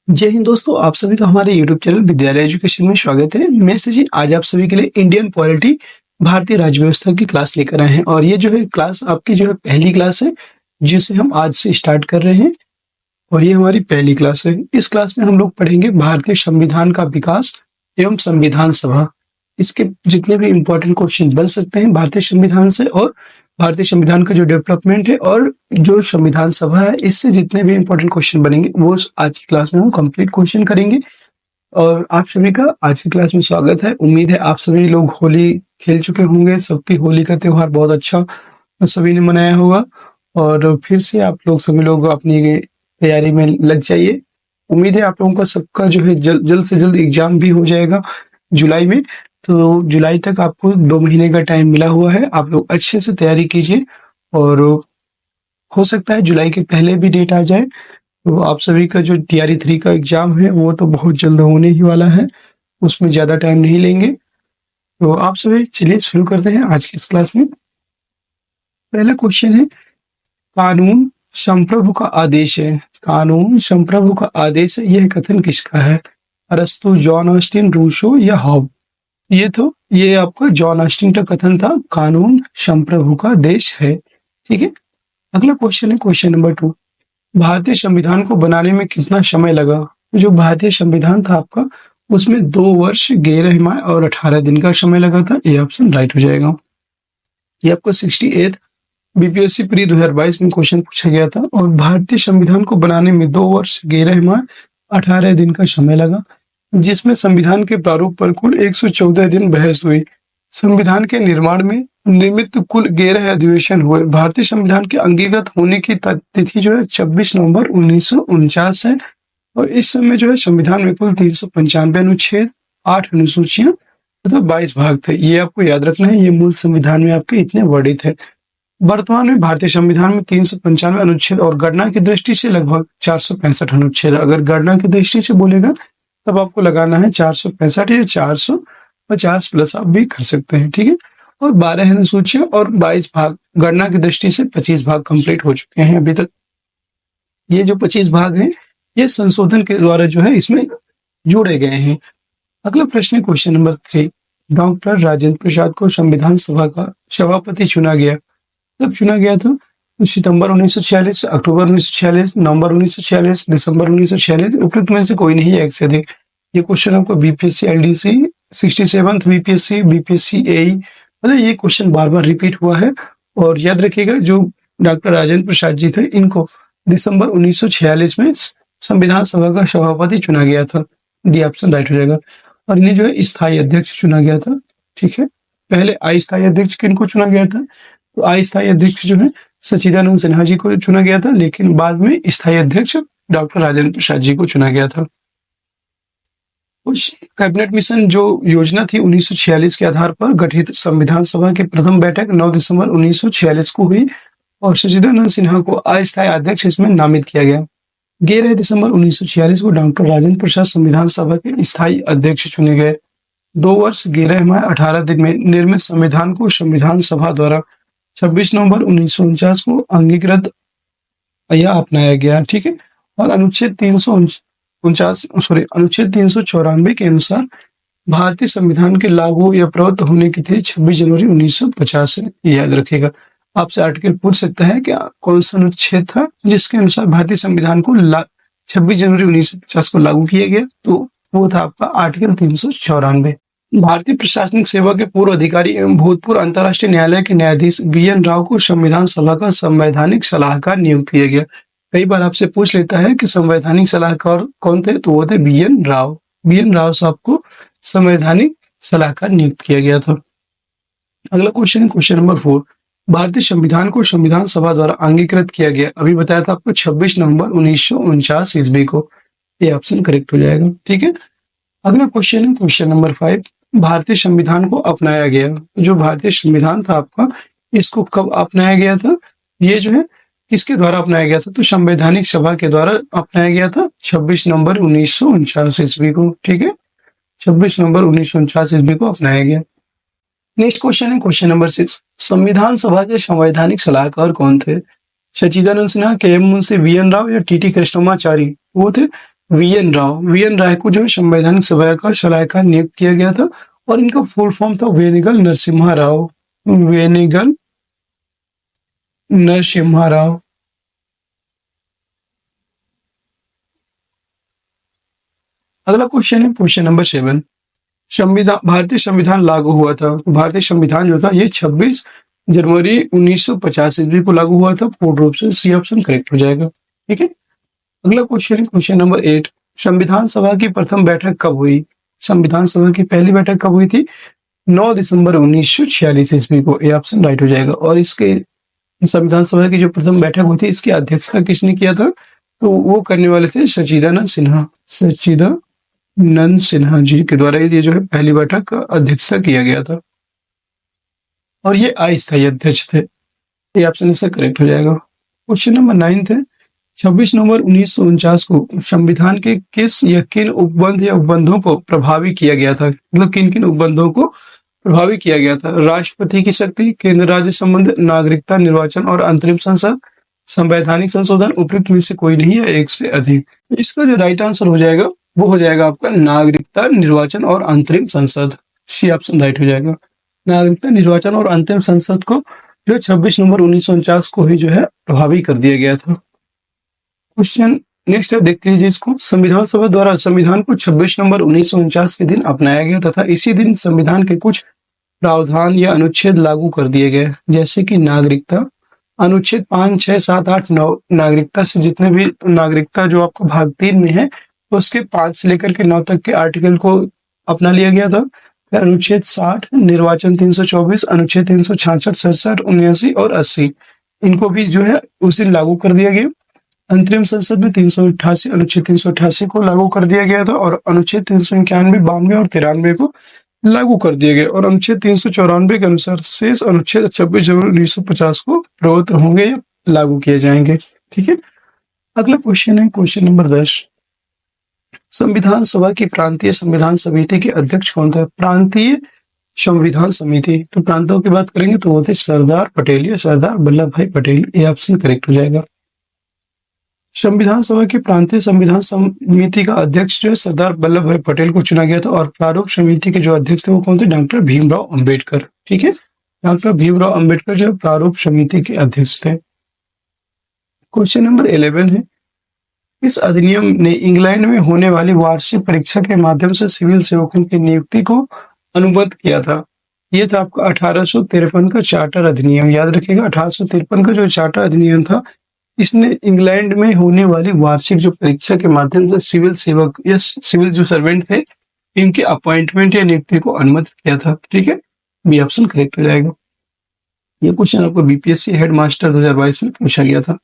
जय हिंद दोस्तों, आप सभी का हमारे यूट्यूब चैनल विद्यालय एजुकेशन में स्वागत है। मैं सचिन आज आप सभी के लिए इंडियन पॉलिटी भारतीय राज्य व्यवस्था की क्लास लेकर आए हैं और ये जो है क्लास आपकी जो है पहली क्लास है जिसे हम आज से स्टार्ट कर रहे हैं और ये हमारी पहली क्लास है। इस क्लास में हम लोग पढ़ेंगे भारतीय संविधान का विकास एवं संविधान सभा। इसके जितने भी इम्पोर्टेंट क्वेश्चन बन सकते हैं भारतीय संविधान से और भारतीय संविधान का जो डेवलपमेंट है और जो संविधान सभा है इससे जितने भी इम्पोर्टेंट क्वेश्चन बनेंगे वो आज की क्लास में हम कंप्लीट क्वेश्चन करेंगे। और आप सभी का आज की क्लास में स्वागत है। उम्मीद है आप सभी लोग होली खेल चुके होंगे, सबकी होली का त्योहार बहुत अच्छा सभी ने मनाया होगा और फिर से आप लोग सभी लोग अपनी तैयारी में लग जाइए। उम्मीद है आप लोगों का सबका जो है जल्द से जल्द एग्जाम भी हो जाएगा जुलाई में। तो जुलाई तक आपको 2 महीने का टाइम मिला हुआ है, आप लोग अच्छे से तैयारी कीजिए और हो सकता है जुलाई के पहले भी डेट आ जाए। तो आप सभी का जो टीआरई 3 का एग्जाम है वो तो बहुत जल्द होने ही वाला है, उसमें ज़्यादा टाइम नहीं लेंगे। तो आप सभी चलिए शुरू करते हैं आज की इस क्लास में। पहला क्वेश्चन है, कानून संप्रभु का आदेश है। कानून संप्रभु का आदेश है, यह कथन किसका है? अरस्तु, जॉन ऑस्टिन, रूसो या हॉब? ये आपका जॉन ऑस्टिन का कथन था, कानून संप्रभु का देश है। ठीक है, अगला क्वेश्चन है क्वेश्चन नंबर 2, भारतीय संविधान को बनाने में कितना समय लगा? जो भारतीय संविधान था आपका उसमें 2 वर्ष 11 माह और 18 दिन का समय लगा था। ये ऑप्शन राइट हो जाएगा। ये आपको 68 बीपीएससी प्री 2022 में क्वेश्चन पूछा गया था और भारतीय संविधान को बनाने में 2 वर्ष 11 माह 18 दिन का समय लगा, जिसमें संविधान के प्रारूप पर कुल 114 दिन बहस हुई। संविधान के निर्माण में निमित्त कुल 11 अधिवेशन हुए। भारतीय संविधान के अंगीकृत होने की तिथि जो है 26 नवंबर 1949 है और इस समय जो है संविधान में कुल 395 अनुच्छेद, 8 अनुसूचियां तथा 22 भाग थे। ये आपको याद रखना है, ये मूल संविधान में आपके इतने वर्णित है। वर्तमान में भारतीय संविधान में 395 अनुच्छेद और गणना की दृष्टि से लगभग 465 अनुच्छेद। अगर गणना की दृष्टि से बोलेगा तब आपको लगाना है 465 या 450 प्लस आप भी कर सकते हैं। ठीक है, और 12 अनुसूचियां और 22 भाग, गणना की दृष्टि से 25 भाग कंप्लीट हो चुके हैं अभी तक। ये जो 25 भाग हैं ये संशोधन के द्वारा जो है इसमें जोड़े गए हैं। अगला प्रश्न है question number 3, doctor Rajendra Prasad को संविधान सभा का सभापति चुना गया। कब चुना गया था? सितंबर 1946, अक्टूबर 1946, नवंबर 1946, दिसंबर 1946, उपयुक्त में से कोई नहीं है एक से अधिक। ये क्वेश्चन आपको बीपीएससी एलडीसी 67th बीपीएससी एई मतलब ये क्वेश्चन बार बार रिपीट हुआ है। और याद रखिएगा जो डॉक्टर राजेंद्र प्रसाद जी थे इनको दिसंबर 1946 में संविधान सभा का सभापति चुना गया था। डी ऑप्शन राइट हो जाएगा। और इन्हें जो है स्थायी अध्यक्ष चुना गया था। ठीक है, पहले अस्थायी अध्यक्ष किनको चुना गया था? तो अस्थायी अध्यक्ष जो है सच्चिदानंद सिन्हा जी को चुना गया था, लेकिन बाद में स्थायी अध्यक्ष डॉक्टर राजेंद्र प्रसाद जी को चुना गया था। कैबिनेट मिशन जो योजना थी 1946 के आधार पर गठित संविधान सभा की प्रथम बैठक 9 दिसंबर 1946 को हुई और सच्चिदानंद सिन्हा को अस्थायी अध्यक्ष इसमें नामित किया गया। 11 दिसंबर 1946 को डॉक्टर राजेंद्र प्रसाद संविधान सभा के स्थायी अध्यक्ष चुने गए। 2 वर्ष 11 माह 18 दिन में निर्मित संविधान को संविधान सभा द्वारा 26 नवंबर 1949 को अंगीकृत या अपनाया गया। ठीक है, और अनुच्छेद 394 के अनुसार भारतीय संविधान के लागू या प्रवृत्त होने की तिथि 26 जनवरी 1950 है। याद रखिएगा, आपसे आर्टिकल पूछ सकता है कि कौन सा अनुच्छेद था जिसके अनुसार भारतीय संविधान को 26 जनवरी 1950 को लागू किया गया, तो वो था आपका आर्टिकल 394। भारतीय प्रशासनिक सेवा के पूर्व अधिकारी एवं भूतपूर्व अंतर्राष्ट्रीय न्यायालय के न्यायाधीश बीएन राव को संविधान सभा का संवैधानिक सलाहकार नियुक्त किया गया। कई बार आपसे पूछ लेता है कि संवैधानिक सलाहकार कौन थे, तो वो थे बीएन राव। बीएन राव साहब को संवैधानिक सलाहकार नियुक्त किया गया था। अगला क्वेश्चन है क्वेश्चन नंबर 4, भारतीय संविधान को संविधान सभा द्वारा अंगीकृत किया गया। अभी बताया था आपको 26 नवंबर 1949 ईस्वी को। ये ऑप्शन करेक्ट हो जाएगा। ठीक है, अगला क्वेश्चन है क्वेश्चन नंबर 5, भारतीय संविधान को अपनाया गया। जो भारतीय संविधान था आपका इसको कब अपनाया गया था? ये जो है किसके द्वारा अपनाया गया था? तो संवैधानिक सभा के द्वारा अपनाया गया था 26 नवंबर 1949 ईस्वी को। ठीक है, 26 नवंबर 1949 ईस्वी को अपनाया गया। नेक्स्ट क्वेश्चन है क्वेश्चन नंबर 6, संविधान सभा के संवैधानिक सलाहकार कौन थे? सच्चिदानंद सिन्हा, के एम मुंशी, बीएन राव या टीटी कृष्णमाचारी? वो थे वी एन राय को जो है संवैधानिक सभा का सलाहकार नियुक्त किया गया था और इनका फुल फॉर्म था वेनिगल नरसिम्हा राव। वेनिगल नरसिम्हा राव। अगला क्वेश्चन है क्वेश्चन नंबर 7। संविधान भारतीय संविधान लागू हुआ था। भारतीय संविधान जो था ये 26 जनवरी 1950 ईस्वी को लागू हुआ था। पूर्ण रूप से सी ऑप्शन करेक्ट हो जाएगा। ठीक है। अगला क्वेश्चन है क्वेश्चन नंबर 8। संविधान सभा की प्रथम बैठक कब हुई? संविधान सभा की पहली बैठक कब हुई थी? 9 दिसंबर 1946 ईस्वी को। ए ऑप्शन राइट हो जाएगा। और इसके संविधान सभा की जो प्रथम बैठक हुई थी इसकी अध्यक्षता किसने किया था? तो वो करने वाले थे सच्चिदानंद सिन्हा। सच्चिदानंद सिन्हा जी के द्वारा ये जो है पहली बैठक का अध्यक्षता किया गया था और ये अस्थायी अध्यक्ष थे। ये ऑप्शन इसका करेक्ट हो जाएगा। क्वेश्चन नंबर 9 है 26 नवंबर 1949 को संविधान के किस या किन उपबंध या उपबंधों को प्रभावी किया गया था? मतलब किन किन उपबंधों को प्रभावी किया गया था? राष्ट्रपति की शक्ति, केंद्र राज्य संबंध, नागरिकता, निर्वाचन और अंतरिम संसद, संवैधानिक संशोधन, उपयुक्त में से कोई नहीं है एक से अधिक। इसका जो राइट आंसर हो जाएगा वो हो जाएगा आपका नागरिकता, निर्वाचन और अंतरिम संसद। सी ऑप्शन राइट हो जाएगा। नागरिकता, निर्वाचन और अंतरिम संसद को जो 26 नवंबर 1949 को ही जो है प्रभावी कर दिया गया था। क्वेश्चन नेक्स्ट है, देख लीजिए इसको। संविधान सभा द्वारा संविधान को 26 नवंबर 1949 के दिन अपनाया गया तथा इसी दिन संविधान के कुछ प्रावधान या अनुच्छेद लागू कर दिए गए, जैसे कि नागरिकता, अनुच्छेद 5, 6, 7, 8, 9 नागरिकता से जितने भी नागरिकता जो आपको भाग 3 में है उसके 5 से लेकर के 9 तक के आर्टिकल को अपना लिया गया था। फिर अनुच्छेद 60, निर्वाचन 324, अनुच्छेद 366, 67, 79 और 80 इनको भी जो है उस दिन लागू कर दिया गया। अंतरिम संसद में 388 अनुच्छेद 388 को लागू कर दिया गया था और अनुच्छेद 391, 92 और 93 को लागू कर दिए गए और अनुच्छेद 394 के अनुसार शेष अनुच्छेद 26 जनवरी 1950 को प्रवर्तित होंगे या लागू किए जाएंगे। ठीक है। अगला क्वेश्चन है क्वेश्चन नंबर 10। संविधान सभा की प्रांतीय संविधान समिति के अध्यक्ष कौन था? प्रांतीय संविधान समिति, तो प्रांतों की बात करेंगे तो वो थे सरदार पटेल या सरदार वल्लभ भाई पटेल। ये ऑप्शन करेक्ट हो जाएगा। संविधान सभा की प्रांतीय संविधान समिति का अध्यक्ष जो है सरदार वल्लभ भाई पटेल को चुना गया था और प्रारूप समिति के जो अध्यक्ष थे वो कौन थे? डॉक्टर भीमराव अंबेडकर। ठीक है। डॉक्टर भीमराव अंबेडकर जो प्रारूप समिति के अध्यक्ष थे। क्वेश्चन नंबर 11 है, इस अधिनियम ने इंग्लैंड में होने वाली वार्षिक परीक्षा के माध्यम से सिविल सेवकों की नियुक्ति को अनुबद्ध किया था। यह था आपका 1853 का चार्टर अधिनियम। याद रखिएगा 1853 का जो चार्टर अधिनियम था इसने इंग्लैंड में होने वाली वार्षिक जो परीक्षा के माध्यम से सिविल सेवक या सिविल जो सर्वेंट थे इनके अपॉइंटमेंट या नियुक्ति को अनुमति किया था। ठीक है। बी ऑप्शन करेक्ट हो जाएगा। यह क्वेश्चन आपको बीपीएससी हेडमास्टर 2022 में पूछा गया था।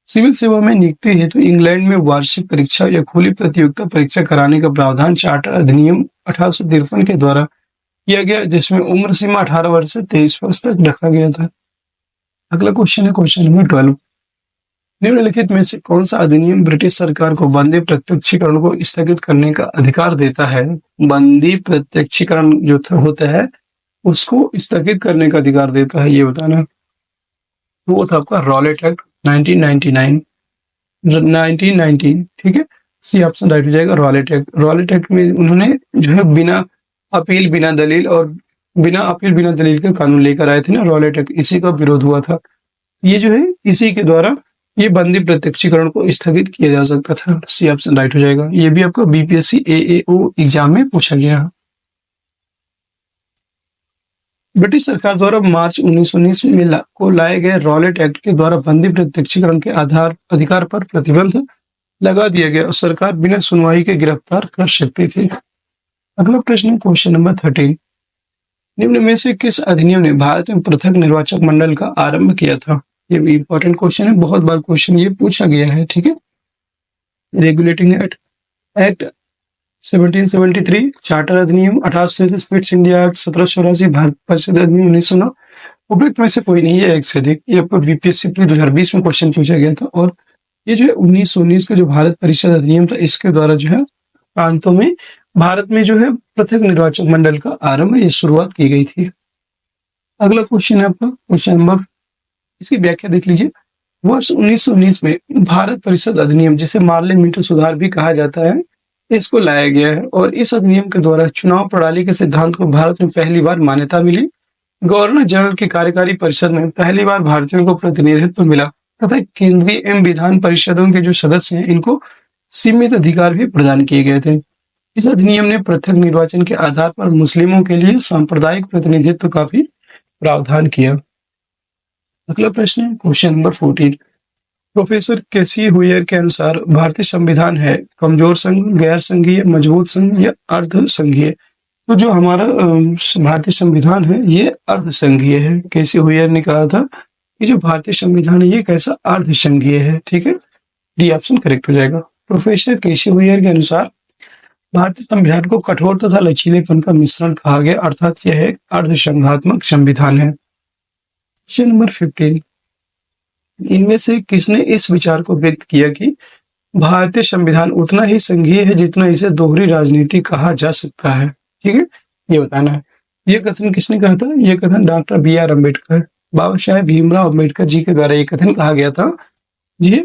सिविल सेवा में नियुक्ति हेतु इंग्लैंड में वार्षिक परीक्षा या खुली प्रतियोगिता परीक्षा कराने का प्रावधान चार्टर अधिनियम 1853 के द्वारा किया गया, जिसमें उम्र सीमा 18 वर्ष से 23 वर्ष तक रखा गया था। अगला क्वेश्चन है क्वेश्चन नंबर 12। निम्नलिखित में से कौन सा अधिनियम ब्रिटिश सरकार को बंदी प्रत्यक्षीकरण को स्थगित करने का अधिकार देता है? बंदी प्रत्यक्षीकरण जो होता है उसको स्थगित करने का अधिकार देता है, ये बताना। वो था आपका रॉलेट एक्ट 1990। ठीक है। सी ऑप्शन राइट हो जाएगा रॉलेट एक्ट। रॉलेट एक्ट में उन्होंने जो है बिना अपील बिना दलील का कानून लेकर आए थे ना, रॉलेट एक्ट, इसी का विरोध हुआ था। ये जो है इसी के द्वारा ये बंदी प्रत्यक्षीकरण को स्थगित किया जा सकता था। सी ऑप्शन राइट हो जाएगा। ये भी आपका बीपीएससी एएओ एग्जाम में पूछा गया। ब्रिटिश सरकार द्वारा मार्च 1919 में को लाए गए रॉलेट एक्ट के द्वारा बंदी प्रत्यक्षीकरण के अधिकार पर प्रतिबंध लगा दिया गया और सरकार बिना सुनवाई के गिरफ्तार कर सकती थी। अगला प्रश्न क्वेश्चन नंबर 13। निम्न में से किस अधिनियम ने भारत में पृथक निर्वाचक मंडल का आरंभ किया था? ये भी इंपॉर्टेंट क्वेश्चन है, बहुत बार क्वेश्चन ये पूछा गया है। ठीक है। रेगुलेटिंग एक्ट 1773, चार्टर अधिनियम 1837, फिट्स इंडिया एक्ट 1784, भारत परिषद अधिनियम 1909। उपयुक्त में से कोई नहीं है एक से अधिक। ये आपको बीपीएससी 2020 में क्वेश्चन पूछा गया था और ये जो है 1919 का जो भारत परिषद अधिनियम था इसके द्वारा जो है प्रांतों में भारत में जो है पृथक निर्वाचक मंडल का आरंभ ये शुरुआत की गई थी। अगला क्वेश्चन है आपका क्वेश्चन नंबर, इसकी व्याख्या देख लीजिए। वर्ष 1919 में भारत परिषद अधिनियम, जिसे मार्ले मिंटो सुधार भी कहा जाता है, इसको लाया गया है और इस अधिनियम के द्वारा चुनाव प्रणाली के सिद्धांत को भारत में पहली बार मान्यता मिली। गवर्नर जनरल की कार्यकारी परिषद में पहली बार भारतीयों को प्रतिनिधित्व मिला तथा केंद्रीय एवं विधान परिषदों के जो सदस्य हैं इनको सीमित अधिकार भी प्रदान किए गए थे। इस अधिनियम ने पृथक निर्वाचन के आधार पर मुस्लिमों के लिए सांप्रदायिक प्रतिनिधित्व का भी प्रावधान किया। अगला प्रश्न है क्वेश्चन नंबर 14। प्रोफेसर केसी हुयर के अनुसार भारतीय संविधान है कमजोर संघ, गैर संघीय, मजबूत संघ या अर्ध संघीय। तो जो हमारा भारतीय संविधान है ये अर्ध संघीय है। केसी हुयर ने कहा था कि जो भारतीय संविधान है ये कैसा अर्ध संघीय है। ठीक है, डी ऑप्शन करेक्ट हो जाएगा। प्रोफेसर केसी हुयर के अनुसार भारतीय संविधान को कठोर तथा लचीलेपन का मिश्रण कहा गया, अर्थात यह एक अर्धसंघात्मक संविधान है। Question number 15। इनमें से किसने इस विचार को व्यक्त किया कि भारतीय संविधान उतना ही संघीय है जितना इसे दोहरी राजनीति कहा जा सकता है। ठीक है, ये बताना है। ये कथन किसने कहा था? ये कथन डॉक्टर बी.आर. अम्बेडकर, बाबा साहेब भीमराव अम्बेडकर जी के द्वारा ये कथन कहा गया था। जी,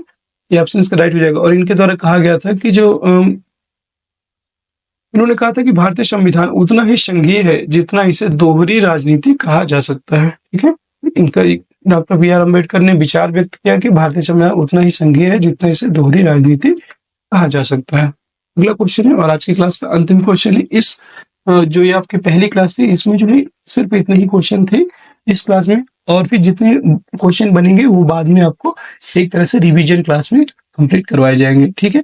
ये ऑप्शन इसका राइट हो जाएगा। और इनके द्वारा कहा गया था कि जो इन्होंने कहा था कि भारतीय संविधान उतना ही संघीय है जितना इसे दोहरी राजनीति कहा जा सकता है। ठीक है, इनका डॉक्टर बी.आर. अम्बेडकर ने विचार व्यक्त किया कि भारतीय संविधान उतना ही संघीय है जितना इसे दोहरी राजनीति कहा जा सकता है। अगला क्वेश्चन है और आज की क्लास का अंतिम क्वेश्चन है। इस जो ये आपकी पहली क्लास थी इसमें जो है सिर्फ इतने ही क्वेश्चन थे। इस क्लास में और भी जितने क्वेश्चन बनेंगे वो बाद में आपको एक तरह से रिवीजन क्लास में कंप्लीट करवाए जाएंगे। ठीक है,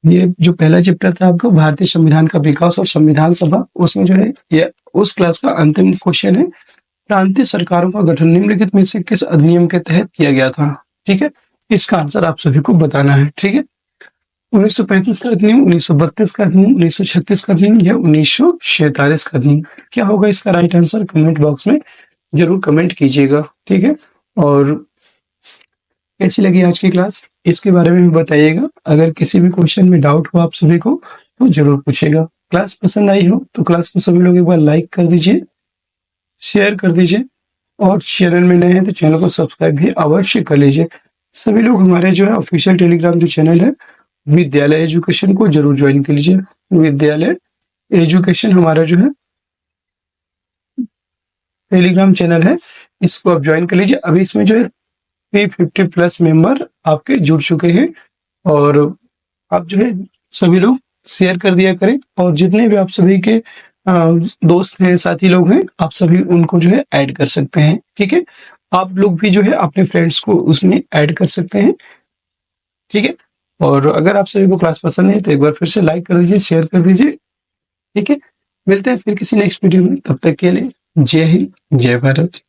ये जो पहला चैप्टर था आपका भारतीय संविधान का विकास और संविधान सभा, उसमें जो है ये उस क्लास का अंतिम क्वेश्चन है। प्रांतीय सरकारों का गठन निम्नलिखित में से किस अधिनियम के तहत किया गया था? ठीक है, इसका आंसर आप सभी को बताना है। ठीक है, 1935 का अधिनियम, 1932 का अधिनियम, 1936 का अधिनियम या 1947 का अधिनियम? क्या होगा इसका राइट आंसर? कमेंट बॉक्स में जरूर कमेंट कीजिएगा। ठीक है, और कैसी लगी आज की क्लास इसके बारे में भी बताइएगा। अगर किसी भी क्वेश्चन में डाउट हो आप सभी को तो जरूर पूछेगा। क्लास पसंद आई हो तो क्लास को सभी लोग एक बार लाइक कर दीजिए, शेयर कर दीजिए और चैनल में नए हैं तो चैनल को सब्सक्राइब भी अवश्य कर लीजिए। सभी लोग हमारे जो है ऑफिशियल टेलीग्राम जो चैनल है विद्यालय एजुकेशन को जरूर ज्वाइन कर लीजिए। विद्यालय एजुकेशन हमारा जो है टेलीग्राम चैनल है, इसको आप ज्वाइन कर लीजिए। अभी इसमें जो है 350 प्लस मेंबर आपके जुड़ चुके हैं और आप जो है सभी लोग शेयर कर दिया करें और जितने भी आप सभी के दोस्त हैं, साथी लोग हैं, आप सभी उनको जो है ऐड कर सकते हैं। ठीक है, आप लोग भी जो है अपने फ्रेंड्स को उसमें ऐड कर सकते हैं। ठीक है, और अगर आप सभी को क्लास पसंद है तो एक बार फिर से लाइक कर दीजिए, शेयर कर दीजिए। ठीक है, मिलते हैं फिर किसी नेक्स्ट वीडियो में, तब तक के लिए जय हिंद, जय भारत।